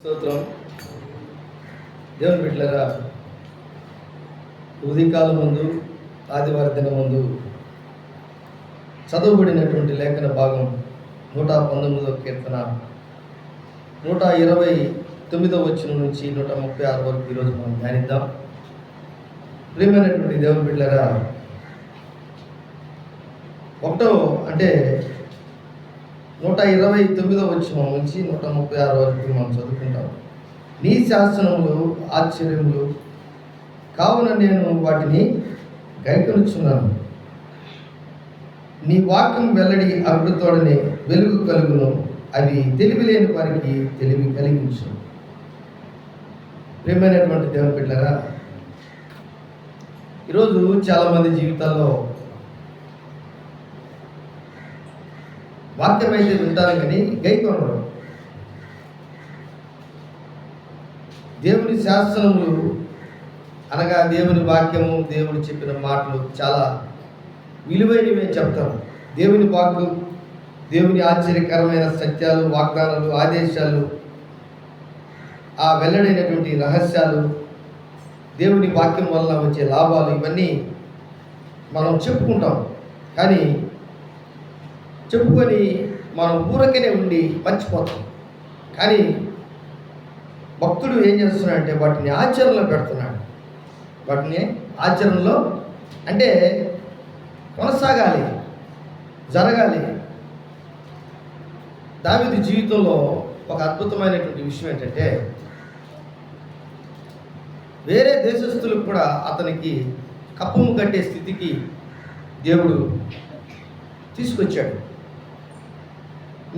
స్తోత్రం. దేవుని బిడ్డలారా, ఉదయకాలం ముందు ఆదివారం దినం ముందు చదవబడినటువంటి లేఖన భాగం 119వ కీర్తన 129వ వచనం నుంచి 136 వరకు ఈరోజు మనం ధ్యానిద్దాం. ప్రియమైనటువంటి దేవుని బిడ్డలారా, ఒకటో అంటే 129వ వచనం నుంచి 136 వరకు మనం చదువుకుంటాం. నీ శాసనములు ఆశ్చర్యములు కావున నేను వాటిని గైకొనుచున్నాను. నీ వాక్యం వెల్లడి అగ్నితోడనే వెలుగు కలుగును, అవి తెలివి లేని వారికి తెలివి కలిగించు. ప్రియమైనటువంటి దేవుని బిడ్డలారా, ఈరోజు చాలామంది జీవితాల్లో వాక్యం అయితే వింటారు కానీ గైకొనరు. దేవుని శాస్త్రములు అనగా దేవుని వాక్యము, దేవుడు చెప్పిన మాటలు చాలా విలువైనవి అని చెప్తారు. దేవుని వాక్కు, దేవుని ఆశ్చర్యకరమైన సత్యాలు, వాగ్దానాలు, ఆదేశాలు, ఆ వెల్లడైనటువంటి రహస్యాలు, దేవుని వాక్యం వల్ల వచ్చే లాభాలు, ఇవన్నీ మనం చెప్పుకుంటాం. కానీ చెప్పుకొని మనం ఊరకనే ఉండి మర్చిపోతాం. కానీ భక్తుడు ఏం చేస్తున్నాడంటే వాటిని ఆచరణలో పెడుతున్నాడు. వాటిని ఆచరణలో అంటే కొనసాగాలి, జరగాలి. దావీదు జీవితంలో ఒక అద్భుతమైనటువంటి విషయం ఏంటంటే, వేరే దేశస్తులకు కూడా అతనికి కప్పము కట్టే స్థితికి దేవుడు తీసుకొచ్చాడు.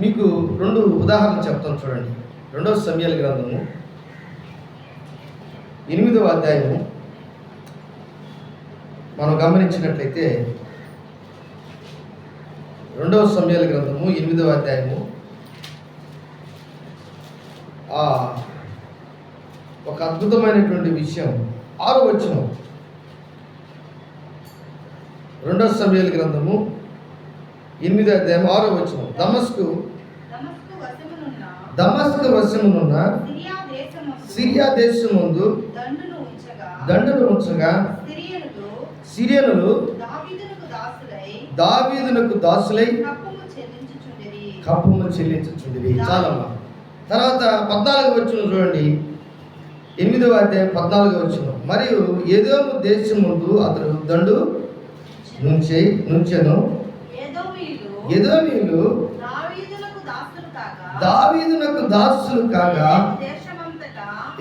మీకు 2 ఉదాహరణలు చెప్తాను చూడండి. 2వ సమూయేలు గ్రంథము 8వ అధ్యాయము మనం గమనించినట్లయితే, 2వ సమూయేలు గ్రంథము 8వ అధ్యాయము ఒక అద్భుతమైనటువంటి విషయం 6వ వచనం. 2వ సమూయేలు గ్రంథము 8వ అధ్యాయం 6వ వచనం. దమస్కు వశమునున్న సిరియా దేశమందు దండును ఉంచగా సిరియనులు దావీదునకు దాసులై కప్పము చెల్లించుచుండిరి. చాలమ్మా. తర్వాత 14వ వచనం చూడండి. 8వ అధ్యాయం 14వ వచనం. మరియు ఎదోము దేశమందు అతడు దండు నుంచెను. ఎదోమీయులు దావీదునకు దాసులు కాగా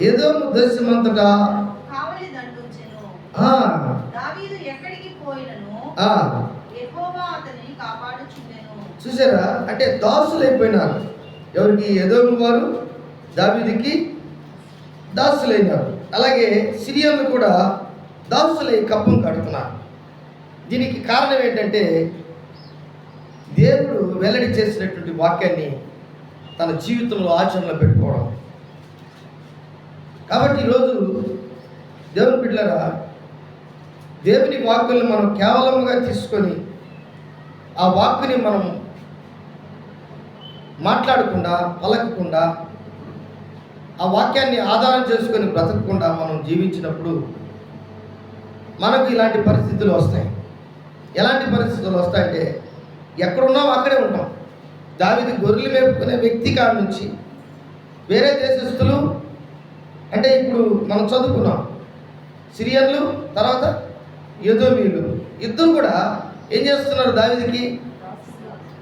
ఎదోము దేశమంతటా చూసారా? అంటే దాసులు అయిపోయినారు. ఎవరికి? ఎదోము వారు దావీదుకి దాసులైనారు. అలాగే సిరియన్లు కూడా దాసులై కప్పం కడుతున్నారు. దీనికి కారణం ఏంటంటే, దేవుడు వెల్లడి చేసినటువంటి వాక్యాన్ని తన జీవితంలో ఆచరణలో పెట్టుకోవడం. కాబట్టి ఈరోజు దేవుని బిడ్డలారా, దేవుని వాక్కుల్ని మనం కేవలంగా తీసుకొని ఆ వాక్కుని మనం మాట్లాడకుండా, పలకకుండా, ఆ వాక్యాన్ని ఆధారం చేసుకొని బ్రతకకుండా మనం జీవించినప్పుడు మనకు ఇలాంటి పరిస్థితులు వస్తాయి. ఎలాంటి పరిస్థితులు వస్తాయంటే, ఎక్కడున్నాం అక్కడే ఉంటాం. దావీదు గొర్రెలు మేపుకునే వ్యక్తి కాడ నుంచి వేరే దేశస్తులు, అంటే ఇప్పుడు మనం చదువుకున్నాం సిరియన్లు, తర్వాత ఎదోమీయులు, ఇద్దరు కూడా ఏం చేస్తున్నారు? దావీదుకి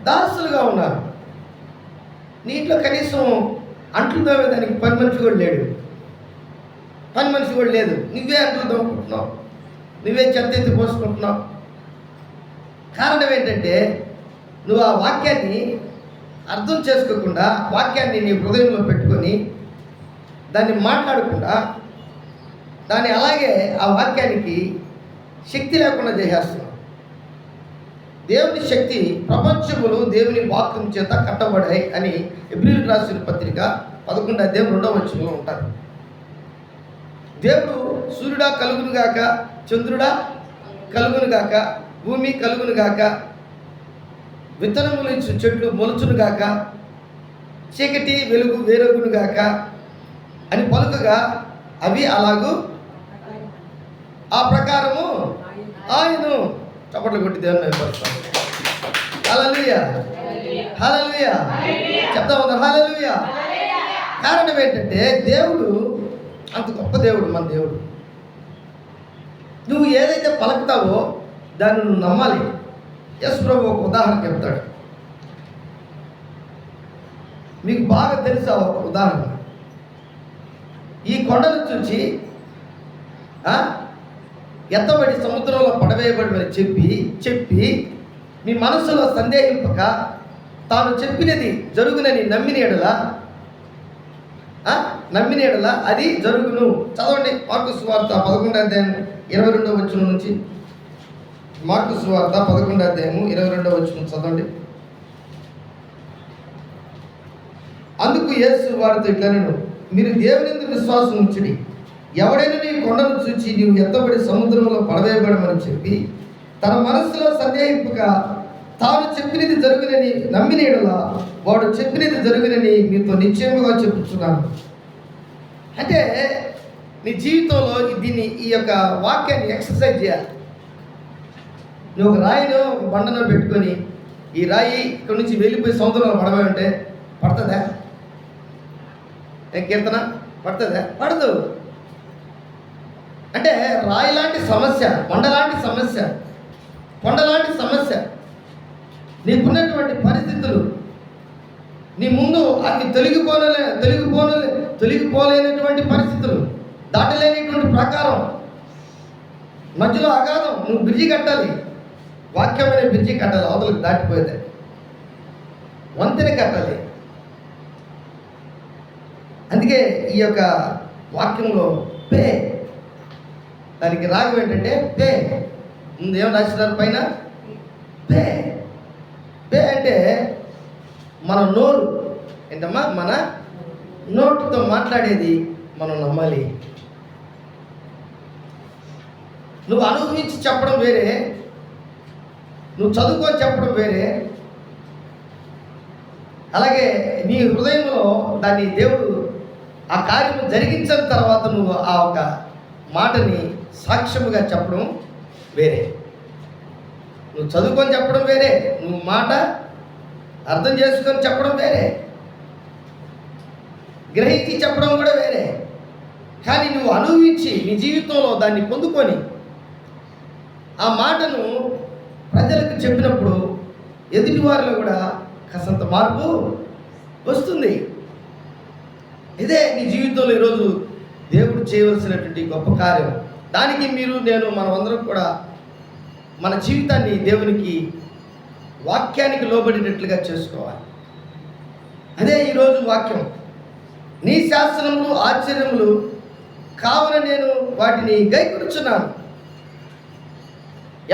దాసులుగా ఉన్నారు. నీటిలో కనీసం అంట్లు తోమేదానికి పని మనిషి కూడా లేడు. పని మనిషి కూడా లేదు. నువ్వే అంట్లు తోముకుంటున్నావు, నువ్వే చెత్త ఎత్తి పోసుకుంటున్నావు. కారణం ఏంటంటే, నువ్వు ఆ వాక్యాన్ని అర్థం చేసుకోకుండా, వాక్యాన్ని నీ హృదయంలో పెట్టుకొని దాన్ని మాట్లాడకుండా, దాన్ని అలాగే ఆ వాక్యానికి శక్తి లేకుండా చేసేస్తున్నావు. దేవుని శక్తి ప్రపంచములు దేవుని వాక్యం చేత కట్టబడాయి అని హెబ్రీయులకు రాసిన పత్రిక 11వ అధ్యాయం 2వ వచనంలో ఉంటారు. దేవుడు సూర్యుడా కలుగునుగాక, చంద్రుడా కలుగునుగాక, భూమి కలుగునుగాక, విత్తనములు ఇచ్చు చెట్లు మొలుచునుగాక, చీకటి వెలుగు వేరొగునుగాక, అని పలుకగా అవి అలాగూ ఆ ప్రకారము ఆయను. చప్పట్లు కొట్టి దేవుని మహిమపరుస్తాం. హల్లెలూయా, హల్లెలూయా చెప్తా ఉన్నారు. హల్లెలూయా. కారణం ఏంటంటే దేవుడు అంత గొప్ప దేవుడు. మన దేవుడు, నువ్వు ఏదైతే పలుకుతావో దాన్ని నువ్వు నమ్మాలి. యేసు ప్రభు ఒక ఉదాహరణ చెప్తాడు, మీకు బాగా తెలుసా ఒక ఉదాహరణ. ఈ కొండను చూసి ఎత్తబడి సముద్రంలో పడవేయబడి చెప్పి మీ మనసులో సందేహింపక తాను చెప్పినది జరుగునని నమ్మిన ఎడల అది జరుగును. చదవండి మార్కు సువార్త 11వ అధ్యాయం 22వ వచనం నుంచి. మార్కు సువార్త 11వ అధ్యాయము 22వ వచనం చదవండి. అందుకు యేసు వారితో ఇట్లనెను, మీరు దేవుని యందు విశ్వాసం ఉంచుడి. ఎవడైనా నీ కొండను చూచి నీవు ఎత్తబడి సముద్రంలో పడవేయబడమని చెప్పి తన మనస్సులో సందేహింపక తాను చెప్పినది జరుగునని నమ్మిన యెడల వాడు చెప్పినది జరుగునని మీతో నిశ్చయముగా చెప్పుచున్నాను. అంటే నీ జీవితంలో ఈ యొక్క వాక్యాన్ని ఎక్సర్సైజ్ చేయాలి. నువ్వు ఒక రాయిలో ఒక బండలో పెట్టుకొని ఈ రాయి ఇక్కడి నుంచి వెళ్ళిపోయి సముద్రంలో పడమంటే పడుతుందా? కీర్తన పడుతుందా? పడదు. అంటే రాయి లాంటి సమస్య, కొండలాంటి సమస్య, కొండలాంటి సమస్య, నీకున్నటువంటి పరిస్థితులు నీ ముందు అవి తొలగిపోలేనటువంటి పరిస్థితులు, దాటలేనటువంటి ప్రకారం, మధ్యలో అగాధం. నువ్వు బ్రిడ్జి కట్టాలి, వాక్యమైన బ్రిడ్జి కట్టాలి. అవతలకు దాటిపోయేదే వంతెన కట్టాలి. అందుకే ఈ యొక్క వాక్యంలో పే, దానికి రాగం ఏంటంటే పే. ముందు ఏం రాసినారు పైన? పే. పే అంటే మన నోరు ఏంటమ్మా? మన నోటితో మాట్లాడేది మనం నమ్మాలి. నువ్వు అనుభవించి చెప్పడం వేరే, నువ్వు చదువుకొని చెప్పడం వేరే. అలాగే నీ హృదయంలో దాన్ని దేవుడు ఆ కార్యము జరిగించిన తర్వాత నువ్వు ఆ ఒక మాటని సాక్ష్యముగా చెప్పడం వేరే. నువ్వు చదువుకొని చెప్పడం వేరే, నువ్వు మాట అర్థం చేసుకొని చెప్పడం వేరే, గ్రహించి చెప్పడం కూడా వేరే. కానీ నువ్వు అనుభవించి నీ జీవితంలో దాన్ని పొందుకొని ఆ మాటను ప్రజలకు చెప్పినప్పుడు ఎదుటి వారిలో కూడా కాసంత మార్పు వస్తుంది. ఇదే నీ జీవితంలో ఈరోజు దేవుడు చేయవలసినటువంటి గొప్ప కార్యం. దానికి మనమందరం కూడా మన జీవితాన్ని దేవునికి వాక్యానికి లోబడినట్లుగా చేసుకోవాలి. అదే ఈరోజు వాక్యం. నీ శాసనములు ఆశ్చర్యములు కావున నేను వాటిని గైకొనుచున్నాను.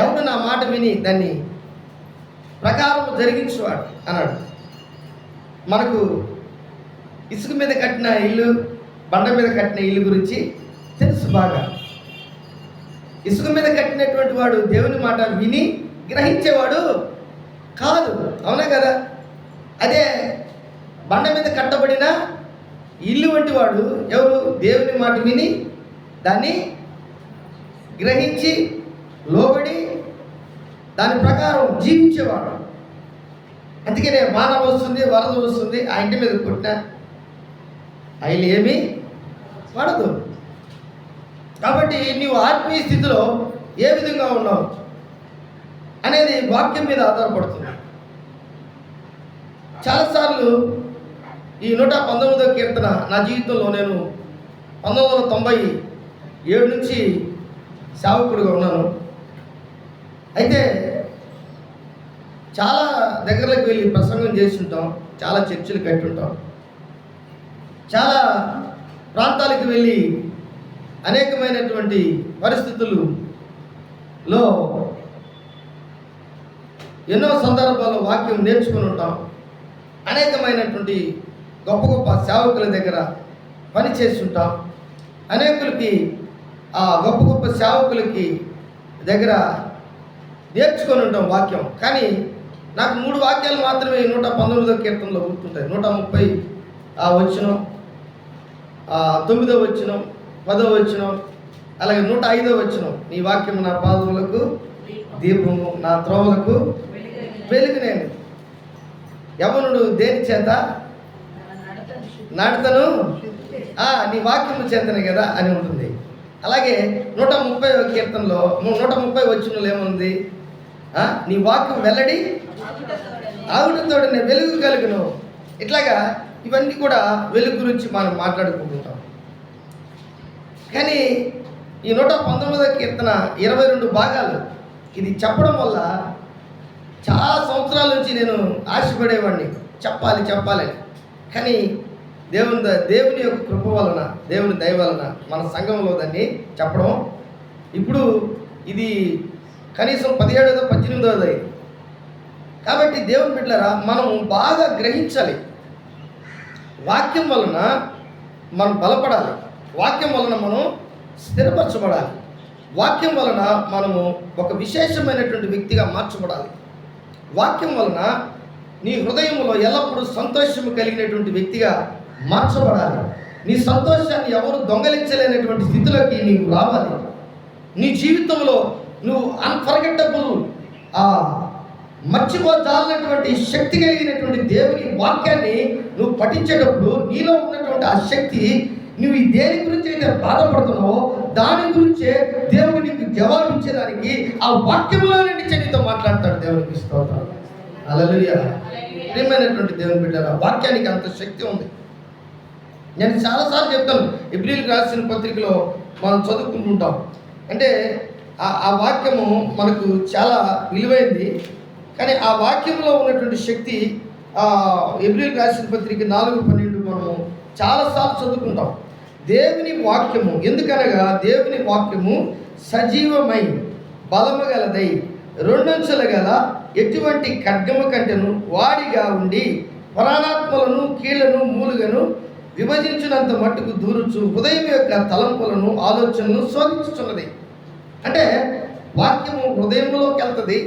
ఎవడు నా మాట విని దాన్ని ప్రకారం జరిగించువాడు అన్నాడు. మనకు ఇసుక మీద కట్టిన ఇల్లు, బండ మీద కట్టిన ఇల్లు గురించి తెలుసు బాగా. ఇసుక మీద కట్టినటువంటి వాడు దేవుని మాట విని గ్రహించేవాడు కాదు, అవునా కదా? అదే బండ మీద కట్టబడిన ఇల్లు వంటి వాడు ఎవరు? దేవుని మాట విని దాన్ని గ్రహించి లోబడి దాని ప్రకారం జీవించేవాడు. అందుకనే వాన వస్తుంది, వరద వస్తుంది, ఆ ఇంటి మీద కొట్టిన ఆ ఇల్లు ఏమీ పడదు. కాబట్టి నీవు ఆత్మీయ స్థితిలో ఏ విధంగా ఉన్నావు అనేది వాక్యం మీద ఆధారపడుతుంది. చాలాసార్లు ఈ 119వ కీర్తన నా జీవితంలో నేను 1997 నుంచి సేవకుడిగా ఉన్నాను. అయితే చాలా దగ్గరలకు వెళ్ళి ప్రసంగం చేసి ఉంటాం, చాలా చర్చిలు కట్టి ఉంటాం, చాలా ప్రాంతాలకు వెళ్ళి అనేకమైనటువంటి పరిస్థితుల్లో ఎన్నో సందర్భాల్లో వాక్యం నేర్చుకుని ఉంటాం. అనేకమైనటువంటి గొప్ప గొప్ప సేవకుల దగ్గర పనిచేసి ఉంటాం. అనేకులకి ఆ గొప్ప గొప్ప సేవకులకి దగ్గర నేర్చుకొని ఉంటాం వాక్యం. కానీ నాకు 3 వాక్యాలు మాత్రమే 119వ కీర్తనలో గుర్తుంటాయి. 130 ఆ వచనం, 9వ వచనం, 10వ వచనం, అలాగే 105వ వచనం. నీ వాక్యము నా పాదములకు దీపము, నా త్రోవలకు వెలుగునేను. యవనుడు దేని చేత? నడతను నీ వాక్యము చేతనే కదా అని ఉంటుంది. అలాగే 130వ కీర్తనలో 130 వచనంలో ఏముంది? నీ వాక్యం వెల్లడి ఆగుటతోడనే వెలుగు కలుగును. ఇట్లాగా ఇవన్నీ కూడా వెలుగు గురించి మనం మాట్లాడుకుంటుంటాం. కానీ ఈ 119వ కీర్తన 22 భాగాలు ఇది చెప్పడం వల్ల చాలా సంవత్సరాల నుంచి నేను ఆశపడేవాడిని, చెప్పాలని. కానీ దేవుని యొక్క కృప వలన, దేవుని దయ వలన మన సంఘంలో దాన్ని చెప్పడం ఇప్పుడు ఇది కనీసం 17వ 18వ. కాబట్టి దేవుని బిడ్డలారా, మనం బాగా గ్రహించాలి. వాక్యం వలన మనం బలపడాలి, వాక్యం వలన మనం స్థిరపరచబడాలి, వాక్యం వలన మనము ఒక విశేషమైనటువంటి వ్యక్తిగా మార్చబడాలి. వాక్యం వలన నీ హృదయంలో ఎల్లప్పుడూ సంతోషము కలిగినటువంటి వ్యక్తిగా మార్చబడాలి. నీ సంతోషాన్ని ఎవరు దొంగలించలేనటువంటి స్థితిలోకి నీవు రావాలి. నీ జీవితంలో నువ్వు అన్ఫర్గెట్టబుల్, మర్చిపోజాలన్నటువంటి శక్తి కలిగినటువంటి దేవుని వాక్యాన్ని నువ్వు పఠించేటప్పుడు నీలో ఉన్నటువంటి ఆ శక్తి, నువ్వు ఈ దేని గురించి అయితే బాధపడుతున్నావో దాని గురించే దేవుడు నీకు జవాబించేదానికి ఆ వాక్యములో నుంచి నీతో మాట్లాడతాడు. దేవునికి స్తోత్రం, హల్లెలూయా. ప్రియమైనటువంటి దేవుని బిడ్డలారా, వాక్యానికి అంత శక్తి ఉంది. నేను చాలాసార్లు చెప్తాను, ఎబ్రీయులకు రాసిన పత్రికలో మనం చదువుకుంటుంటాం. అంటే ఆ వాక్యము మనకు చాలా విలువైంది. కానీ ఆ వాక్యంలో ఉన్నటువంటి శక్తి ఎబ్రీయులకు రాసిన పత్రిక 4:12 మనము చాలాసార్లు చదువుకుంటాం. దేవుని వాక్యము, ఎందుకనగా దేవుని వాక్యము సజీవమై బలము గలదై 2 అంచుల గల ఎటువంటి ఖడ్గము కంటెను వాడిగా ఉండి ప్రాణాత్మలను కీళ్లను మూలుగను విభజించినంత మట్టుకు దూరుచు హృదయం యొక్క తలంపులను ఆలోచనలను శోధించుచున్నది. అంటే వాక్యము హృదయంలోకి వెళ్తుంది,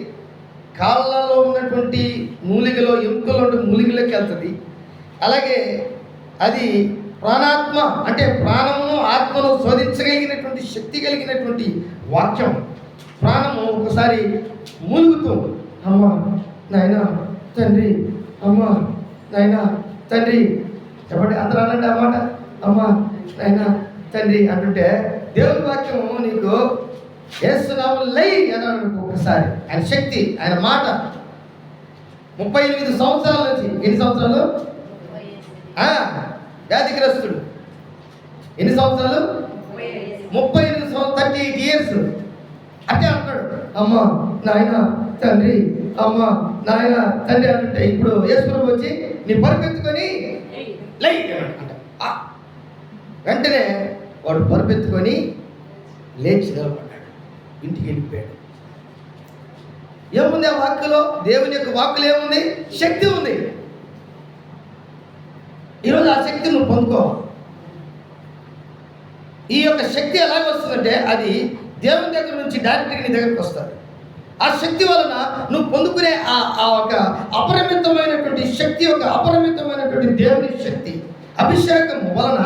కాళ్ళలో ఉన్నటువంటి మూలికలో, ఎముకలో మూలికలోకి వెళ్తుంది. అలాగే అది ప్రాణాత్మ, అంటే ప్రాణమును ఆత్మను శోధించగలిగినటువంటి శక్తి కలిగినటువంటి వాక్యం. ప్రాణము ఒకసారి మూలుగుతూ అమ్మ నాయన తండ్రి, అమ్మ నాయన తండ్రి, చెప్పండి అందరూ అనండి అన్నమాట. అమ్మ నాయన తండ్రి అంటుంటే దేవుని వాక్యము నీకు యేసునామములో లై అన్నాడు. ఒకసారి ఆయన శక్తి, ఆయన మాట 38 సంవత్సరాల నుంచి, ఎన్ని సంవత్సరాలు? వ్యాధిగ్రస్తుడు. ఎన్ని సంవత్సరాలు? 38 38 ఇయర్స్. అంటే అంటున్నాడు అమ్మ నాయన తండ్రి, అమ్మ నాయన తండ్రి అంటుంటే ఇప్పుడు యేసుప్రభు వచ్చి నీ పరుపెత్తుకొని లై అంట. వెంటనే వాడు పరుపెత్తుకొని లేచి నిలబడ్డాడు, ఇంటికి వెళ్ళిపోయాడు. ఏముంది ఆ వాక్యలో? దేవుని యొక్క వాక్కులో ఏముంది? శక్తి ఉంది. ఈరోజు ఆ శక్తి నువ్వు పొందుకోవాలి. ఈ యొక్క శక్తి ఎలాగ వస్తుందంటే అది దేవుని దగ్గర నుంచి డైరెక్ట్గా నీ దగ్గరికి వస్తుంది. ఆ శక్తి వలన నువ్వు పొందుకునే ఆ ఒక అపరిమితమైనటువంటి శక్తి, ఒక అపరిమితమైనటువంటి దేవుని శక్తి అభిషేకం వలన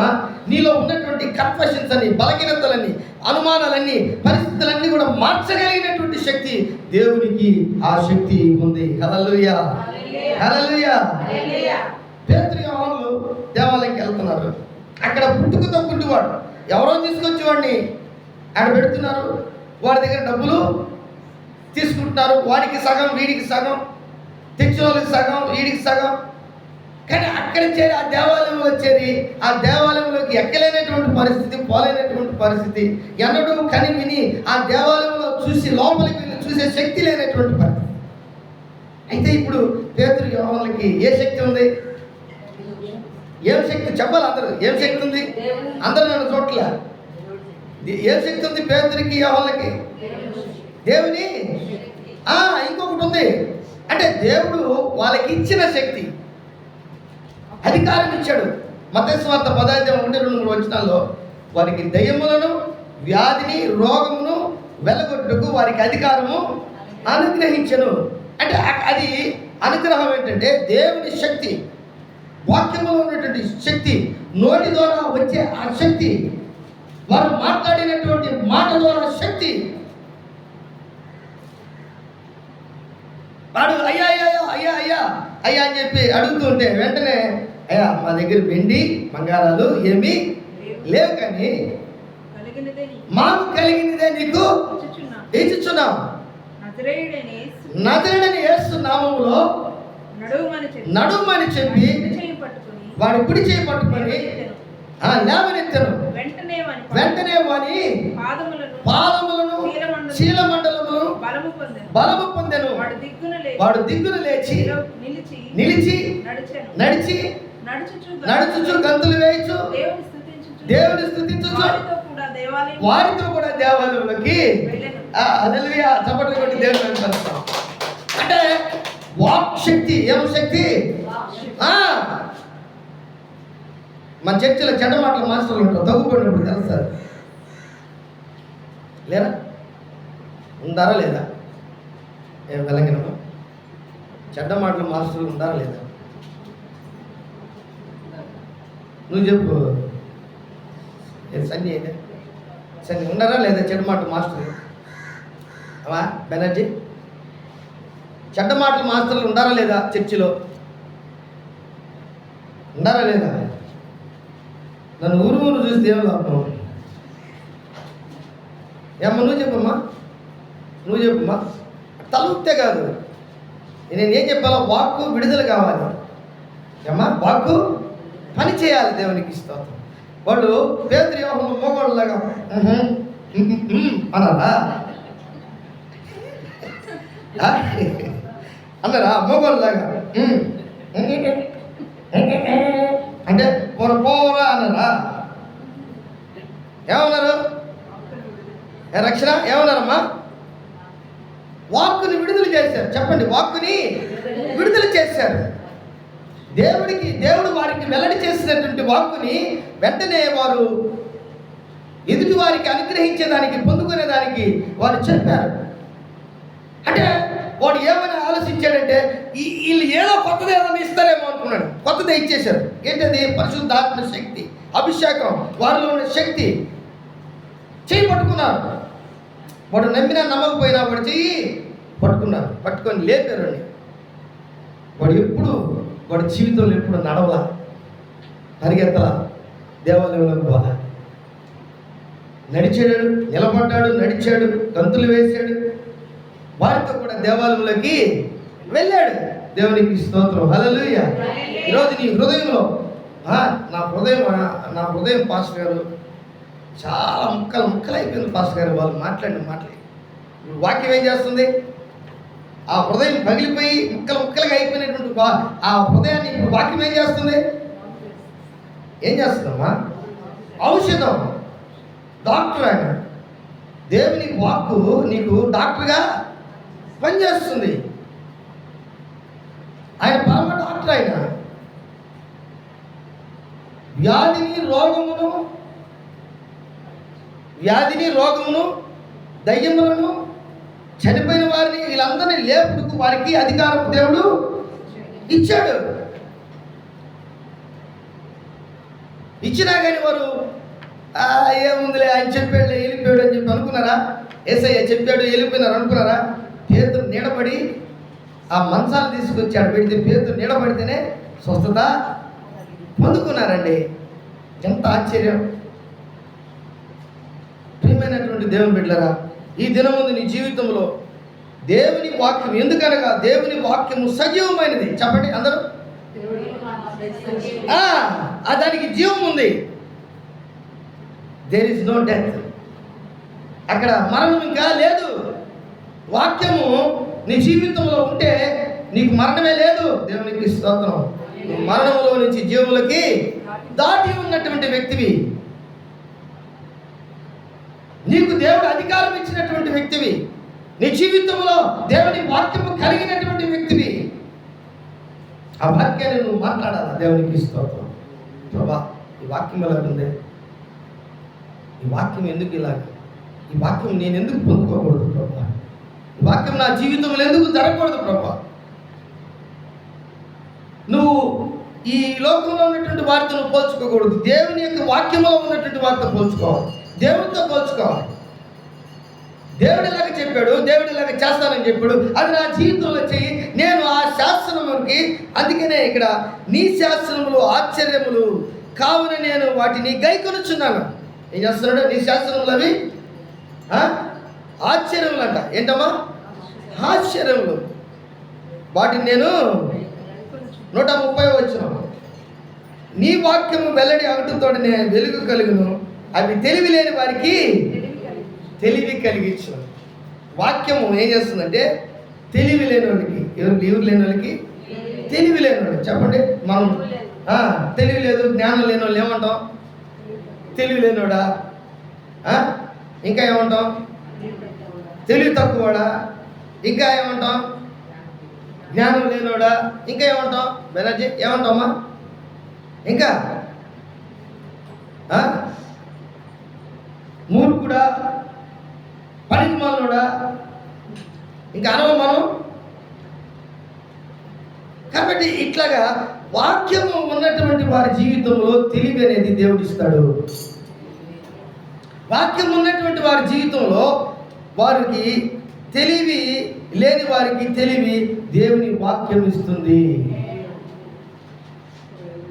నీలో ఉన్నటువంటి కన్ఫెషన్స్ అన్ని, బలహీనతలన్నీ, అనుమానాలన్నీ, పరిస్థితులన్నీ కూడా మార్చగలిగినటువంటి శక్తి దేవునికి ఆ శక్తి ఉంది. హల్లెలూయా, హల్లెలూయా. పేతురు యోహానులు దేవాలయంకి వెళ్తున్నారు. అక్కడ పుట్టుకతో కుంటివాడు, ఎవరో తీసుకొచ్చి వాడిని ఆడ పెడుతున్నారు. వాడి దగ్గర డబ్బులు తీసుకుంటున్నారు. వాడికి సగం, వీడికి సగం, తెచ్చిన వాళ్ళకి సగం, వీడికి సగం. కానీ అక్కడ చేరి ఆ దేవాలయంలో చేరి ఆ దేవాలయంలోకి ఎక్కలేనటువంటి పరిస్థితి, పోలేనటువంటి పరిస్థితి, ఎన్నడూ కని విని ఆ దేవాలయంలో చూసి లోపలికి వెళ్ళి చూసే శక్తి లేనటువంటి పరిస్థితి. అయితే ఇప్పుడు పేతురు యోహానులకి ఏ శక్తి ఉంది? ఏం శక్తి చెప్పాలి అందరూ? ఏం శక్తి ఉంది? అందరూ నన్ను చూడలే. ఏం శక్తి ఉంది పేతురికి, యోహానులకి? దేవుని ఇంకొకటి ఉంది. అంటే దేవుడు వాళ్ళకి ఇచ్చిన శక్తి, అధికారం ఇచ్చాడు. మత్తయి సువార్త 10:1-2 వచనాల్లో వారికి దయ్యములను, వ్యాధిని, రోగమును వెళ్ళగొట్టుటకు వారికి అధికారము అనుగ్రహించను. అంటే అది అనుగ్రహం ఏంటంటే దేవుని శక్తి, వాక్యంలో ఉన్నటువంటి శక్తి. నోటి ద్వారా వచ్చే ఆ శక్తి, వారు మాట్లాడినటువంటి మాట ద్వారా శక్తి. వాడు అయ్యా అయ్యా అయ్యా అయ్యా అయ్యా అని చెప్పి అడుగుతుంటే వెంటనే అయ్యా మా దగ్గర వెండి బంగారాలు ఏమీ లేవు, కానీ మాకు కలిగినదే నీకు ఇచ్చుచున్నాం. నజరేయుడైన యేసు నామములో నడుమని చెప్పి వాడు కుడి చేయి పట్టుకొని లేవనెత్తను. వెంటనే వాని పాదములను శీలమండలమును బలము పొందెను. వాడు దిగ్గున లేచి నిలిచి నడుచుచు గంతులు వేయచ్చు, దేవుని స్తుతించుచు వారితో కూడా దేవాలయంలోకి హల్లెలూయా చప్పట్లు కొట్టి దేవుని వెంబడిస్తాం. అంటే వాక్ శక్తి, ఏం శక్తి? మన చర్చిలో చెడ్డ మాటల మాస్టర్లు ఉంటారు, తగ్గుపడినప్పుడు తెలుసా లేరా? ఉందారా లేదా? ఏం వెలంగినమా? చెడ్డ మాటల మాస్టర్లు ఉందారా లేదా? నువ్వు చెప్పు. సన్ని అయితే సన్ని ఉన్నారా లేదా చెడ్డ మాటల మాస్టర్లు? అవా బెనర్జీ, చెడ్డ మాటల మాస్టర్లు ఉండారా లేదా చర్చిలో? ఉండారా లేదా? నన్ను ఊరు చూస్తే ఏం లాభం? ఏమ్మా నువ్వు చెప్పమ్మా, నువ్వు చెప్పమ్మా. తలుపుతే కాదు, నేను ఏం చెప్పాలో వాక్కు విడుదల కావాలి. ఏమ్మా వాక్కు పని చేయాలి. దేవునికి స్తోత్రం. వాళ్ళు పేతురు యోహాను మోగోళ్ళలాగా అన్నారా? అన్నారా? మోగోళ్ళలాగా అంటే పోరా అన్నారా? ఏమన్నారు? రక్షణ ఏమన్నారమ్మా? వాక్కుని విడుదల చేశారు. చెప్పండి, వాక్కుని విడుదల చేశారు. దేవుడు వారికి వెల్లడి చేసినటువంటి వాక్కుని వెంటనే వారు ఎదుటి వారికి అనుగ్రహించేదానికి, పొందుకునేదానికి వారు చెప్పారు. అంటే వాడు ఏమని ఆలోచించాడంటే వీళ్ళు ఏదో కొత్తది ఏదైనా ఇస్తారేమో అనుకున్నాడు. కొత్తదే ఇచ్చేశారు. ఏంటది? పరిశుద్ధాత్మ శక్తి, అభిషేకం, వారిలో ఉన్న శక్తి. చెయ్యి పట్టుకున్నారు. వాడు నమ్మినా నమ్మకపోయినా వాడు చెయ్యి పట్టుకున్నారు. పట్టుకొని లేపారు. వాడి జీవితంలో ఎప్పుడు నడవలా, పరిగెత్తలా, దేవాలయంలోకి పోలా. నడిచాడు, నిలబడ్డాడు, నడిచాడు, గంతులు వేశాడు, వారితో కూడా దేవాలయంలోకి వెళ్ళాడు. దేవునికి స్తోత్రం. హల్లెలూయా. ఈరోజు నీ హృదయంలో నా హృదయం పాస్టర్ గారు చాలా ముక్కలు అయిపోయింది పాస్టర్ గారు. వాళ్ళు మాట్లాడి వాక్యం ఏం చేస్తుంది? ఆ హృదయం పగిలిపోయి ముక్కలుగా అయిపోయినటువంటి ఆ హృదయాన్ని ఇప్పుడు వాక్యం ఏం చేస్తుంది? ఏం చేస్తుందమ్మా? ఔషధం, డాక్టర్. ఆయన దేవుని వాక్కు నీకు డాక్టర్గా పనిచేస్తుంది. ఆయన పరమ డాక్టర్. ఆయన వ్యాధిని రోగమును దయ్యములను చనిపోయిన వారిని వీళ్ళందరినీ లేపుటకు వారికి అధికారం దేవుడు ఇచ్చాడు. ఇచ్చినా కానీ వారు ఏముందిలే ఆయన చెప్పాడు వెళ్ళిపోయాడు అని చెప్పి అనుకున్నారా? యేసయ్య చెప్పాడు వెళ్ళిపోయినారు అనుకున్నారా? పేతురు నీడబడి ఆ మంచాలు తీసుకొచ్చాడు పెడితే పేతురు నీడబడితేనే స్వస్థత పొందుకున్నారండి. ఎంత ఆశ్చర్యం! ప్రియమైనటువంటి దేవుని బిడ్డలారా, ఈ దినముందు నీ జీవితంలో దేవుని వాక్యం, ఎందుకనగా దేవుని వాక్యము సజీవమైనది. చెప్పండి అందరూ. దానికి జీవం ఉంది. There is no death. అక్కడ మరణం ఇంకా లేదు. వాక్యము నీ జీవితంలో ఉంటే నీకు మరణమే లేదు. దేవునికి స్తోత్రం. మరణంలో నుంచి జీవులకి దాటి ఉన్నటువంటి వ్యక్తివి. నీకు దేవుడు అధికారం ఇచ్చినటువంటి వ్యక్తివి. నీ జీవితంలో దేవుని వాక్యము కలిగినటువంటి వ్యక్తివి. ఆ వాక్యాన్ని నువ్వు మాట్లాడాలా. దేవునికి స్తోత్రం. ప్రభా, ఈ వాక్యం ఎలా ఉంది? ఈ వాక్యం ఎందుకు ఇలాగ? ఈ వాక్యం నేను ఎందుకు పొందుకోకూడదు ప్రభా? ఈ వాక్యం నా జీవితంలో ఎందుకు జరగకూడదు ప్రభా? నువ్వు ఈ లోకంలో ఉన్నటువంటి వారితో నువ్వు పోల్చుకోకూడదు. దేవుని యొక్క వాక్యంలో ఉన్నటువంటి వారితో పోల్చుకోవాలి, దేవుడితో పోల్చుకోవాలి. దేవుడు ఇలాగ చెప్పాడు, దేవుడు ఇలాగ చేస్తానని చెప్పాడు, అది నా జీవితంలో చెయ్యి, నేను ఆ శాస్త్రములకి, అందుకనే ఇక్కడ నీ శాస్త్రములు ఆశ్చర్యములు కావున నేను వాటిని గైకొనుచున్నాను. ఏం చేస్తున్నాడు? నీ శాస్త్రములు అవి ఆశ్చర్యములు అంట. ఏంటమ్మా? ఆశ్చర్యములు. వాటిని నేను 130 వచ్చిన నీ వాక్యము వెల్లడి అవటంతో నేను వెలుగు కలుగును, అవి తెలివి లేని వారికి తెలివి కలిగించు. వాక్యము ఏం చేస్తుందంటే తెలివి లేని వాళ్ళకి, ఎవరు లేని వాళ్ళకి తెలివి లేని వాళ్ళు. చెప్పండి, మనం తెలివి లేదు, జ్ఞానం లేని వాళ్ళు ఏమంటాం? తెలివి లేనివాడా? ఇంకా ఏమంటాం? తెలివి తక్కువవాడా? ఇంకా ఏమంటాం? జ్ఞానం లేనివాడా? ఇంకా ఏమంటాం? బెనర్జీ ఏమంటామా? ఇంకా మూర్ఖుడా, పనికి మాలోడా, ఇంకా అనవ మనం. కాబట్టి ఇట్లాగా వాక్యము ఉన్నటువంటి వారి జీవితంలో తెలివి అనేది దేవుడిస్తాడు. వాక్యం ఉన్నటువంటి వారి జీవితంలో వారికి తెలివి లేని వారికి తెలివి దేవుని వాక్యం ఇస్తుంది.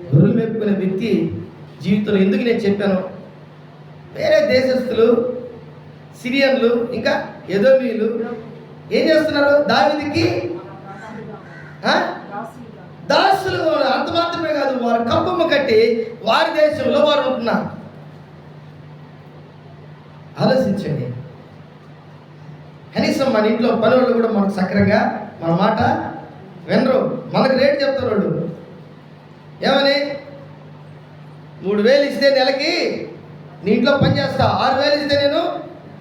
గొర్రెలు మేపుకునే వ్యక్తి జీవితంలో, ఎందుకు నేను చెప్పాను, వేరే దేశస్తులు, సిరియన్లు, ఇంకా ఎదోమీయులు ఏం చేస్తున్నారు? దావీదుకి దాసులు. అంత మాత్రమే కాదు, వారు కప్పమ్మ కట్టి వారి దేశంలో వారు ఉంటున్నారు. ఆలోచించండి. కనీసం మన ఇంట్లో పని వాళ్ళు కూడా మనకు సక్రంగా మన మాట వినరు. మనకు రేటు చెప్తారు వాళ్ళు. ఏమని? 3,000 ఇస్తే నెలకి నీ ఇంట్లో పని చేస్తా, 6,000 ఇస్తే నేను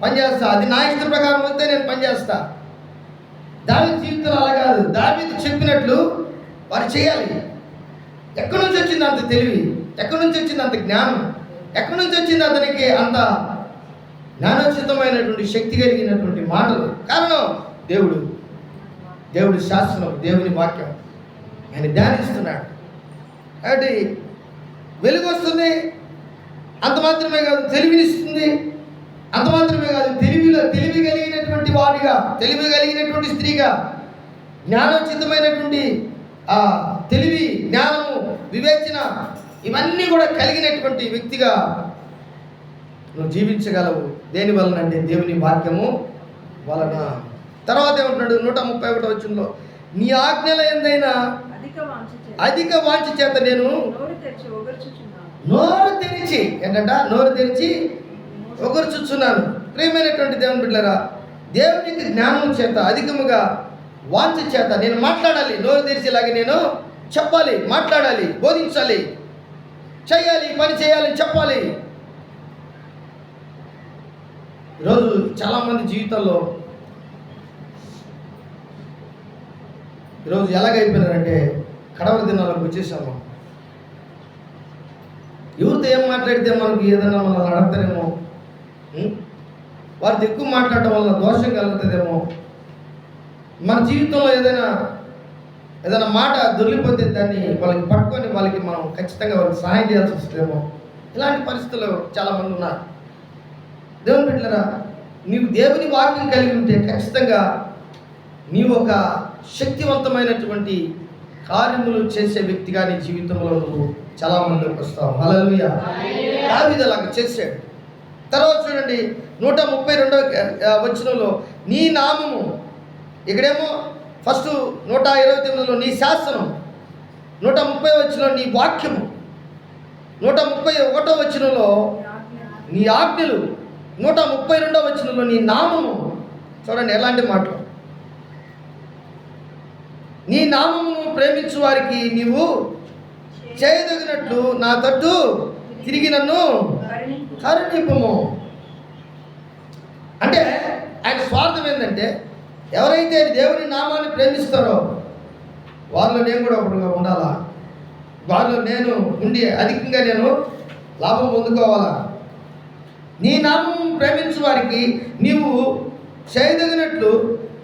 పని చేస్తా, అది నా ఇష్టం ప్రకారం వస్తే నేను పని చేస్తా. దావీదు జీవితంలో అలా కాదు. దావీదు చెప్పినట్లు వారు చేయాలి. ఎక్కడి నుంచి వచ్చింది అంత తెలివి? ఎక్కడి నుంచి వచ్చింది అంత జ్ఞానం? ఎక్కడి నుంచి వచ్చింది అతనికి అంత జ్ఞానోచితమైనటువంటి శక్తి కలిగినటువంటి మాటలు? కారణం దేవుడి శాస్త్రం, దేవుని వాక్యం ఆయన ధ్యానిస్తున్నాడు. కాబట్టి వెలుగు వస్తుంది, అంత మాత్రమే కాదు తెలివినిస్తుంది, అంత మాత్రమే కాదు తెలివి కలిగినటువంటి వాడిగా, తెలివి కలిగినటువంటి స్త్రీగా, జ్ఞానోచితమైనటువంటి తెలివి, జ్ఞానము, వివేచన ఇవన్నీ కూడా కలిగినటువంటి వ్యక్తిగా నువ్వు జీవించగలవు. దేని వలన అంటే దేవుని వాక్యము వలన. తర్వాత ఏమంటున్నాడు 131 వచనంలో, నీ ఆజ్ఞల ఎందైనా అధిక వాంఛ చేత నేను నోరు తెరిచి, ఏంటంట? నోరు తెరిచి ఒగర్చుచున్నాను. ప్రియమైనటువంటి దేవుని బిడ్డలారా, దేవునికి జ్ఞానం చేత, అధికముగా వాంఛ చేత నేను మాట్లాడాలి. నోరు తెరిచేలాగా నేను చెప్పాలి, మాట్లాడాలి, బోధించాలి, చేయాలి, పని చేయాలని చెప్పాలి. ఈరోజు చాలామంది జీవితంలో ఈరోజు ఎలాగైపోయినారంటే కడవరి దినాలకు వచ్చేసాము. ఎవరితో ఏం మాట్లాడితే మనకు ఏదైనా మనల్ని అడగతారేమో, వారితో ఎక్కువ మాట్లాడటం వల్ల దోషం కలుగుతుందేమో, మన జీవితంలో ఏదైనా మాట దొరికిపోతే దాన్ని వాళ్ళకి పట్టుకొని వాళ్ళకి మనం ఖచ్చితంగా వాళ్ళకి సహాయం చేయాల్సి వస్తుందేమో. ఇలాంటి పరిస్థితుల్లో చాలామంది ఉన్నారు. దేవుని బిడ్డలారా, నీవు దేవుని వాక్యం కలిగి ఉంటే ఖచ్చితంగా నీవు ఒక శక్తివంతమైనటువంటి కార్యములు చేసే వ్యక్తిగా నీ జీవితంలో నువ్వు చాలామందికి వస్తావు. హల్లెలూయా. దావీదు అలాగ చేశాడు. తర్వాత చూడండి 132వ వచనంలో, నీ నామము, ఇక్కడేమో ఫస్ట్ 129లో నీ శాసనం, 130 వచనంలో నీ వాక్యము, 131వ వచనంలో నీ ఆజ్ఞలు, 132వ వచనంలో నీ నామము. చూడండి ఎలాంటి మాటలు. నీ నామమును ప్రేమించు వారికి నీవు చేయదగినట్లు నా తట్టు తిరిగి నన్ను కరుణింపుము. అంటే ఆయన స్వార్థం ఏంటంటే, ఎవరైతే దేవుని నామాన్ని ప్రేమిస్తారో వారిలో నేను కూడా ఒకటిగా ఉండాలా, వారిలో నేను ఉండి అధికంగా నేను లాభం పొందుకోవాలా. నీ నామం ప్రేమించు వారికి నీవు చేయదగినట్లు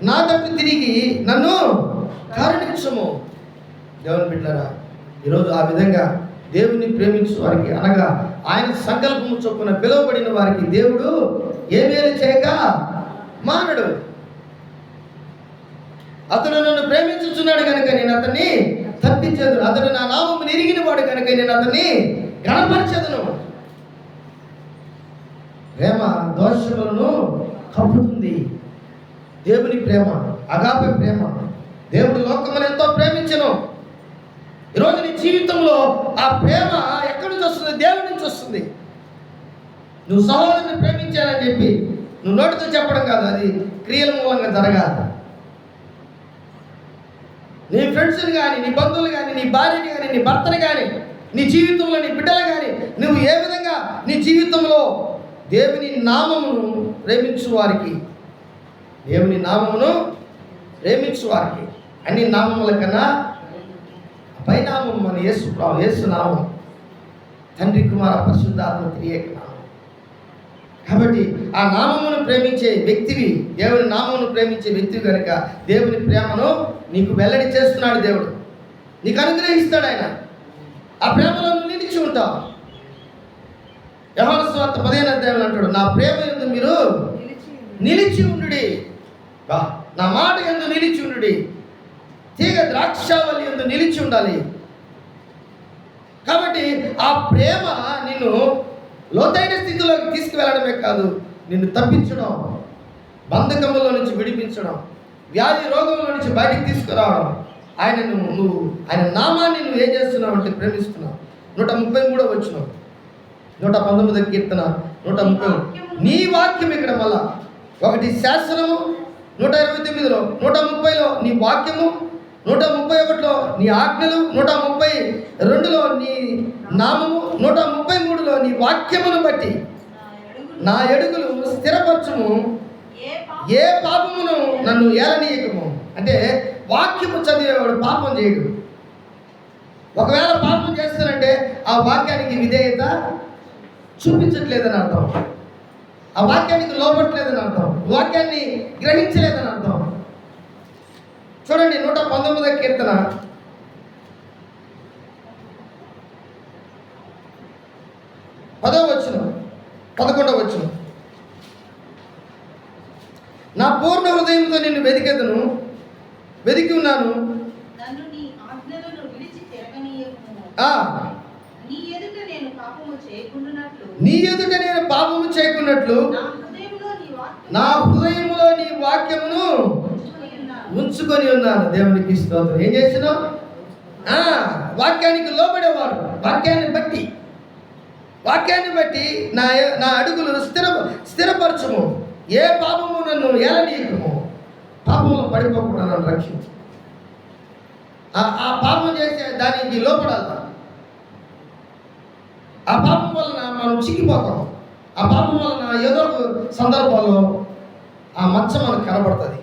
నా తట్టు తిరిగి నన్ను కరుణించుము. దేవుని బిడ్డలారా, ఈరోజు ఆ విధంగా దేవుని ప్రేమించు వారికి, అనగా ఆయన సంకల్పము చొప్పున పిలువబడిన వారికి దేవుడు ఏ మేలు చేయక మానడు. అతడు నన్ను ప్రేమించుచున్నాడు కనుక నేను అతన్ని తప్పించదు, అతడు నా నామమును ఎరిగిన వాడు కనుక నేను అతన్ని గణపరచదును. ప్రేమ దోషములను కప్పుతుంది. దేవుని ప్రేమ అగాపే ప్రేమ. దేవుడు లోకమును ఎంతో ప్రేమించెను. ఈరోజు నీ జీవితంలో ఆ ప్రేమ ఎక్కడి నుంచి వస్తుంది? దేవుడి నుంచి వస్తుంది. నువ్వు సహోదరుని ప్రేమించానని చెప్పి నువ్వు నోటితో చెప్పడం కాదు, అది క్రియల మూలంగా జరగాలి. నీ ఫ్రెండ్స్ని కానీ, నీ బంధువులు కానీ, నీ భార్యని కానీ, నీ భర్తని కానీ, నీ జీవితంలో నీ బిడ్డలు కానీ, నువ్వు ఏ విధంగా నీ జీవితంలో దేవుని నామమును ప్రేమించు వారికి, దేవుని నామమును ప్రేమించు వారికి, అన్ని నామముల కన్నా పైనామం మన యేసు నామం, తండ్రి కుమార పరిశుద్ధాత్మ త్రియేక నామం. కాబట్టి ఆ నామమును ప్రేమించే వ్యక్తివి, దేవుని నామమును ప్రేమించే వ్యక్తివి కనుక దేవుని ప్రేమను నీకు వెల్లడి చేస్తున్నాడు దేవుడు, నీకు అనుగ్రహిస్తాడు ఆయన. ఆ ప్రేమలో నువ్వు నిలిచి ఉంటావు. యోహాను సువార్త 15వ అధ్యాయంలో అంటాడు, నా ప్రేమ యందు మీరు నిలిచి ఉండుడి, నా మాట యందు నిలిచి ఉండుడి. తీగ ద్రాక్షావళి యందు నిలిచి ఉండాలి. కాబట్టి ఆ ప్రేమ నిన్ను లోతైన స్థితిలోకి తీసుకువెళ్ళడమే కాదు, నిన్ను తప్పించడం, బంధకములో నుంచి విడిపించడం, వ్యాధి రోగంలో నుంచి బయటికి తీసుకురావడం. ఆయన నామాన్ని నువ్వు ఏం చేస్తున్నావు అంటే ప్రేమిస్తున్నావు. 133వ వచనం, 119వ కీర్తన 130. నీ వాక్యం ఇక్కడ మళ్ళా ఒకటి శాసనము, 129లో, 130లో నీ వాక్యము, 131లో నీ ఆజ్ఞలు, 132లో నీ నామము, 133లో నీ వాక్యమును బట్టి నా అడుగులు స్థిరపరచుము, ఏ పాపమును నన్ను ఏలనీయకము. అంటే వాక్యము చదివేవాడు పాపం చేయడు. ఒకవేళ పాపం చేస్తానంటే ఆ వాక్యానికి విధేయత చూపించట్లేదని అర్థం, ఆ వాక్యానికి లోబట్టలేదని అర్థం, వాక్యాన్ని గ్రహించలేదని అర్థం. చూడండి 119వ కీర్తన 10వ వచనం, 11వ వచనం. నా పూర్ణ హృదయంతో నిన్ను వెదికి ఉన్నాను, నీ ఎదుట నేను పాపము చేయకున్నట్లు నా హృదయములో నీ వాక్యమును ఉంచుకొని ఉన్నాను. దేవునికి స్తోత్రం. ఏం చేసినావు? వాక్యానికి లోబడేవాడు, వాక్యాన్ని బట్టి నా అడుగులు స్థిరపరచుము, ఏ పాపము నన్ను ఏలనీయకము, పాపంలో పడిపోకుండా నన్ను రక్షించు. ఆ పాపం చేసే దానికి లోపడాల. ఆ పాపం వలన మనం చిక్కిపోతాం. ఆ పాపం వలన ఏదో ఒక సందర్భాల్లో ఆ మచ్చ మనకు కనబడుతుంది.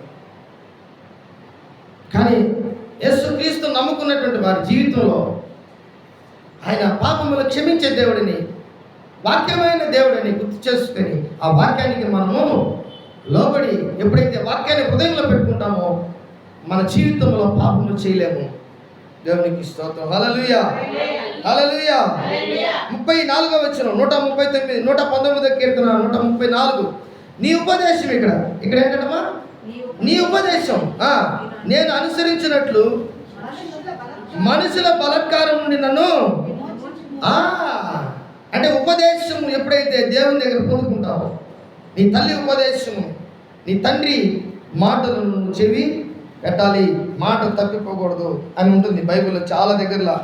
కానీ యేసుక్రీస్తు నమ్ముకున్నటువంటి వారి జీవితంలో ఆయన పాపములు క్షమించే దేవుడిని, వాక్యమైన దేవుడిని గుర్తు చేసుకొని ఆ వాక్యానికి మనము లోబడి ఎప్పుడైతే వాక్యాన్ని హృదయంలో పెట్టుకుంటామో మన జీవితంలో పాపములు చేయలేము. దేవునికి స్తోత్రం. హల్లెలూయా, హల్లెలూయా. 34వ వచనం, 139, 119వ కీర్తన 134. నీ ఉపదేశం ఇక్కడ ఏంటమ్మా? నీ ఉపదేశం నేను అనుసరించినట్లు మనుషుల బలాత్కారం నుండి నన్ను, అంటే ఉపదేశం ఎప్పుడైతే దేవుని దగ్గర పొందుకుంటావో, నీ తల్లి ఉపదేశము, నీ తండ్రి మాటలను చెవి పెట్టాలి, మాట తప్పిపోకూడదు అని ఉంటుంది బైబిల్లో చాలా దగ్గరలో.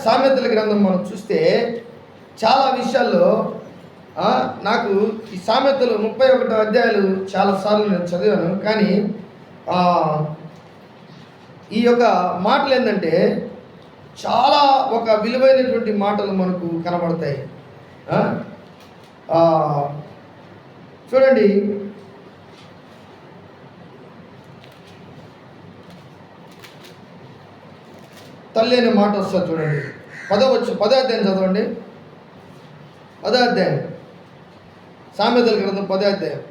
సామెతల గ్రంథం మనం చూస్తే చాలా విషయాల్లో నాకు ఈ సామెతలు 31 అధ్యాయాలు చాలాసార్లు నేను చదివాను. కానీ ఈ యొక్క మాటలు ఏంటంటే చాలా ఒక విలువైనటువంటి మాటలు మనకు కనబడతాయి. చూడండి, తల్లి అనే మాట వస్తుంది చూడండి. 10వ అధ్యాయం చదవండి. 10వ అధ్యాయం సామెతల గ్రంథం 10వ అధ్యాయం.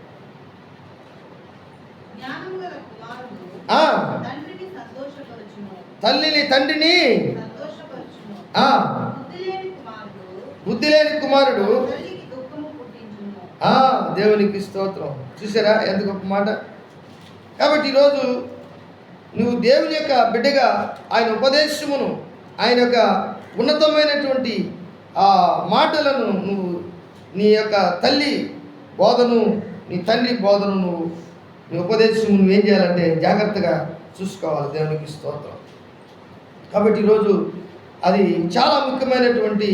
తండ్రిని ఆ, బుద్ధి లేని కుమారుడు బుద్ధి లేని కుమారుడు తల్లికి దుఃఖము పుట్టించును. దేవునికి స్తోత్రం. చూసారా ఎంత గొప్ప మాట. కాబట్టి ఈరోజు నువ్వు దేవుని యొక్క బిడ్డగా ఆయన ఉపదేశమును, ఆయన యొక్క ఉన్నతమైనటువంటి ఆ మాటలను నువ్వు నీ యొక్క తల్లి బోధను, నీ తండ్రి బోధను నీ ఉపదేశము నువ్వు ఏం చేయాలంటే జాగ్రత్తగా చూసుకోవాలి. దేవునికి స్తోత్రం. కాబట్టి ఈరోజు అది చాలా ముఖ్యమైనటువంటి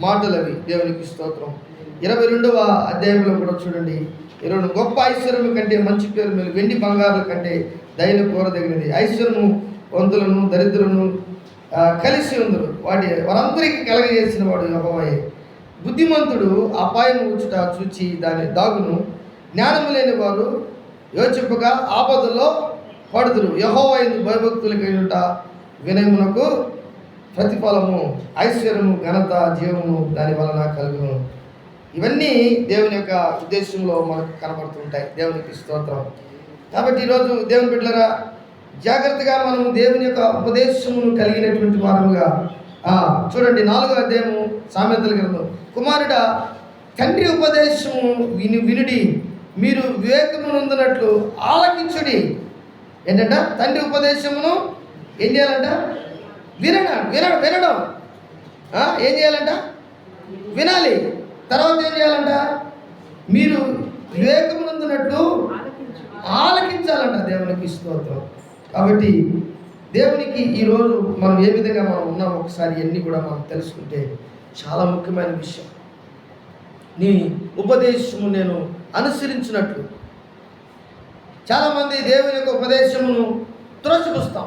మాటలు అవి. దేవునికి స్తోత్రం. 22వ అధ్యాయంలో కూడా చూడండి, 22 గొప్ప ఐశ్వర్యము కంటే మంచి పేరు మేలు వెండి బంగారుల కంటే దయను కోరదగినది. ఐశ్వర్యము వంతులను దరిద్రులను కలిసి ఉందరు, వారందరికీ కలగజేసిన వాడు యెహోవాయే. బుద్ధిమంతుడు అపాయం ఉచుట చూచి దాని దాగును, జ్ఞానము లేని వారు యోచింపగా ఆపదలో పడుదురు. యెహోవాయందు భయభక్తులు కలిగిట వినయమునకు ప్రతిఫలము, ఐశ్వర్యము ఘనత జీవము దాని వలన కలుగును. ఇవన్నీ దేవుని యొక్క ఉద్దేశంలో మనకు కనబడుతుంటాయి. దేవునికి స్తోత్రం. కాబట్టి ఈరోజు దేవుని బిడ్డలారా, జాగ్రత్తగా మనం దేవుని యొక్క ఉపదేశమును కలిగినటువంటి వారముగా చూడండి 4వ అధ్యాయము సామెతల గ్రంథం. కుమారుడా, తండ్రి ఉపదేశము వినుడి, మీరు వివేకము నొందినట్లు ఆలకించుడి. ఏంటంట? తండ్రి ఉపదేశమును ఏం చేయాలంట? వినడం. ఏం చేయాలంట? వినాలి. తర్వాత ఏం చేయాలంట? మీరు వివేకము నొందినట్లు ఆలకించాలంట. దేవునికి స్తోత్రం. కాబట్టి దేవునికి ఈరోజు మనం ఏ విధంగా మనం ఉన్నాం ఒకసారి అన్నీ కూడా మనం తెలుసుకుంటే చాలా ముఖ్యమైన విషయం. నీ ఉపదేశము నేను అనుసరించినట్లు. చాలామంది దేవుని యొక్క ఉపదేశమును త్రోసిపుస్తాం,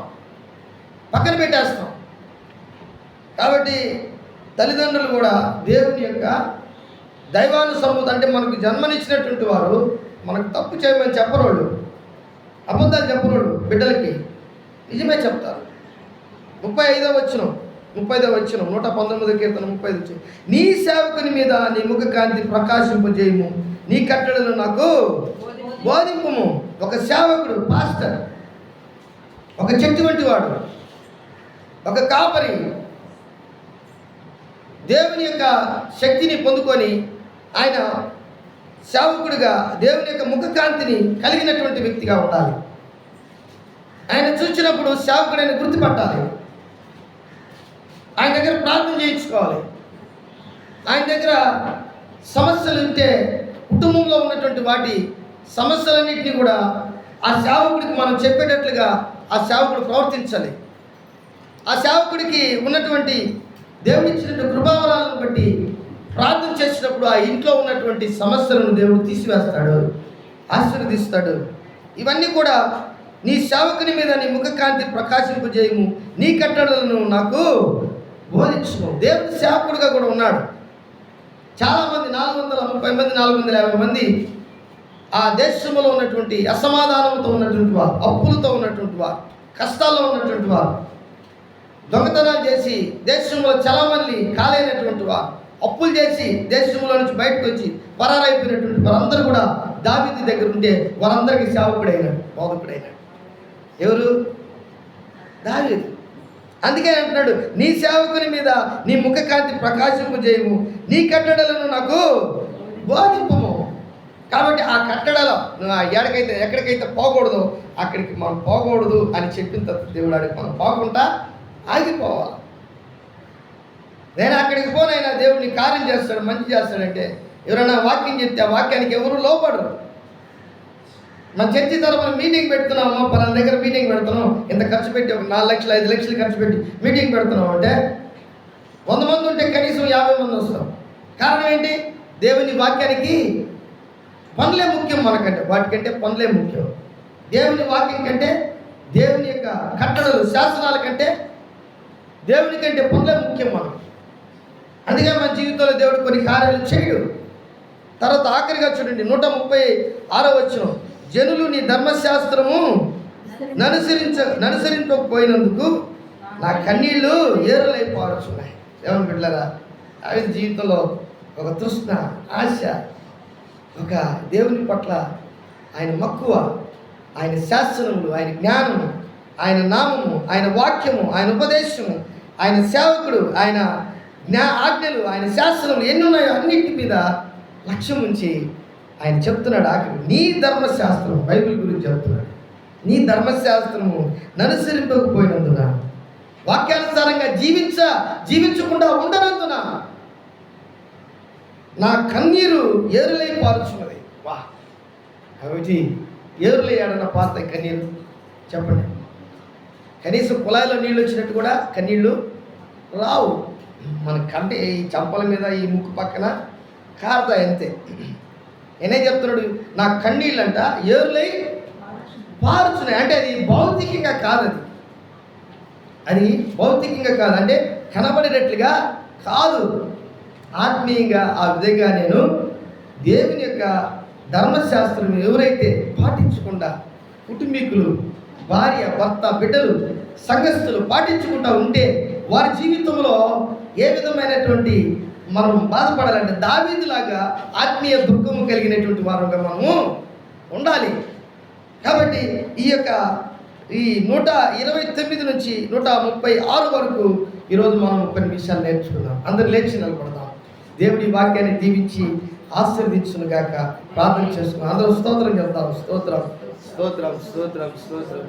పక్కన పెట్టేస్తాం. కాబట్టి తల్లిదండ్రులు కూడా దేవుని యొక్క దైవానుసంబంధం, అంటే మనకు జన్మనిచ్చినటువంటి వారు మనకు తప్పు చేయమని చెప్పరోళ్ళు, అబద్ధాలు చెప్పరోళ్ళు బిడ్డలకి నిజమే చెప్తారు. 35వ వచనం 119వ కీర్తన 35 నీ సేవకుని మీద నీ ముఖ కాంతి ప్రకాశింపజేయము, నీ కట్టడలు నాకు బోధింపుము. ఒక సేవకుడు, పాస్టర్, ఒక చెట్టు వంటి వాడు, ఒక కాపరి దేవుని యొక్క శక్తిని పొందుకొని ఆయన సేవకుడిగా దేవుని యొక్క ముఖ కాంతిని కలిగినటువంటి వ్యక్తిగా ఉండాలి. ఆయన చూసినప్పుడు సేవకుడైన గుర్తుపట్టాలి. ఆయన దగ్గర ప్రార్థన చేయించుకోవాలి. ఆయన దగ్గర సమస్యలు ఉంటే కుటుంబంలో ఉన్నటువంటి వాటి సమస్యలన్నింటినీ కూడా ఆ సేవకుడికి మనం చెప్పేటట్లుగా ఆ సేవకుడు ప్రవర్తించాలి. ఆ సేవకుడికి ఉన్నటువంటి దేవుడిచ్చినటువంటి కృపావరాలను బట్టి ప్రార్థన చేసినప్పుడు ఆ ఇంట్లో ఉన్నటువంటి సమస్యలను దేవుడు తీసివేస్తాడు, ఆశీర్వదిస్తాడు. ఇవన్నీ కూడా నీ సేవకుని మీద నీ ముఖ కాంతి ప్రకాశింపజేయము, నీ కట్టడలను నాకు బోధించుము. దేవుడి సేవకుడిగా కూడా ఉన్నాడు. చాలామంది 430 మంది 450 మంది ఆ దేశంలో ఉన్నటువంటి అసమాధానంతో ఉన్నటువంటి వారు, అప్పులతో ఉన్నటువంటి వారు, కష్టాల్లో ఉన్నటువంటి వారు, దొంగతనాలు చేసి దేశంలో చాలామంది కాలైనటువంటి వారు, అప్పులు చేసి దేశంలో నుంచి బయటకు వచ్చి పరారైపోయినటువంటి వారందరూ కూడా దావీదు దగ్గర ఉంటే వారందరికీ సేవకుడైనాడు, బోధకుడైనాడు. ఎవరు? దావీదు. అందుకే అంటున్నాడు, నీ సేవకుని మీద నీ ముఖ కాంతి ప్రకాశింపజేయము, నీ కట్టడలను నాకు బోధింపము. కాబట్టి ఆ కట్టడలో ఎక్కడికైతే పోకూడదో అక్కడికి మనం పోకూడదు అని చెప్పిన తర్వాత దేవుడు అడిగి మనం పోకుండా ఆగిపోవాలి. నేను అక్కడికి పోనైనా దేవుడిని కార్యం చేస్తాడు, మంచి చేస్తాడంటే ఎవరైనా వాక్యం చెప్తే ఆ వాక్యానికి ఎవరు లోపడరు. మన చర్చి తరఫున మీటింగ్ పెడుతున్నామో, పలానా దగ్గర మీటింగ్ పెడుతున్నాం, ఇంత ఖర్చు పెట్టి ఒక 4 లక్షలు 5 లక్షలు ఖర్చు పెట్టి మీటింగ్ పెడుతున్నాం అంటే 100 మంది ఉంటే కనీసం 50 మంది వస్తాం. కారణం ఏంటి? దేవుని వాక్యానికి పనులే ముఖ్యం మనకంటే, వాటికంటే పనులే ముఖ్యం. దేవుని వాక్యం కంటే, దేవుని యొక్క కట్టడలు శాసనాల కంటే, దేవుని కంటే పనులే ముఖ్యం మనం. అందుకే మన జీవితంలో దేవుడు కొన్ని కార్యాలు చేయడు. తర్వాత ఆఖరిగా చూడండి 136వ వచనం, జనులు నీ ధర్మశాస్త్రము ననుసరించకపోయినందుకు నా కన్నీళ్ళు ఏరులై పారుచున్నాయి. దేవుని బిడ్డలారా, ఆయన జీవితంలో ఒక తృష్ణ, ఆశ, ఒక దేవుని పట్ల ఆయన మక్కువ, ఆయన శాసనములు, ఆయన జ్ఞానము, ఆయన నామము, ఆయన వాక్యము, ఆయన ఉపదేశము, ఆయన సేవకుడు, ఆయన ఆజ్ఞలు, ఆయన శాస్త్రములు ఎన్ని ఉన్నాయో అన్నిటి మీద లక్ష్యం ఉంచి ఆయన చెప్తున్నాడు. ఆఖరి నీ ధర్మశాస్త్రం, బైబిల్ గురించి చెప్తున్నాడు. నీ ధర్మశాస్త్రము ననుసరింపకపోయినందున, వాక్యానుసారంగా జీవించకుండా ఉండనందున నా కన్నీరు ఏరులై పారుచున్నది. వా, కాబట్టి ఏరులై ఏడన పారుతాయి కన్నీరు? చెప్పండి. కనీసం కుళాయిలో నీళ్ళు వచ్చినట్టు కూడా కన్నీళ్ళు రావు. మన కంటే ఈ చంపల మీద, ఈ ముక్కు పక్కన కారుతాయి అంతే. నేనే చెప్తున్నాడు, నా కన్నీళ్ళు అంట ఏరులై పారుచున్నాయి. అంటే అది భౌతికంగా కాదు, అది భౌతికంగా కాదు, అంటే కనబడేటట్లుగా కాదు, ఆత్మీయంగా. ఆ విధంగా నేను దేవుని యొక్క ధర్మశాస్త్రం ఎవరైతే పాటించకుండా, కుటుంబీకులు, భార్య, భర్త, బిడ్డలు, సంఘస్థులు పాటించుకుంటూ ఉంటే వారి జీవితంలో ఏ విధమైనటువంటి మనం బాధపడాలంటే దావీదులాగా ఆత్మీయ దుఃఖము కలిగినటువంటి వారుగా మనము ఉండాలి. కాబట్టి ఈ 129 నుంచి 136 వరకు ఈరోజు మనం కొన్ని విషయాలు నేర్చుకున్నాం. అందరు లేచి నిలబడదాం. దేవుడి వాక్యాన్ని దీవించి ఆశీర్వదించును గాక. ప్రార్థన చేసుకున్నాం. అందరూ స్తోత్రం చెప్తాం. స్తోత్రం, స్తోత్రం, స్తోత్రం, స్తోత్రం.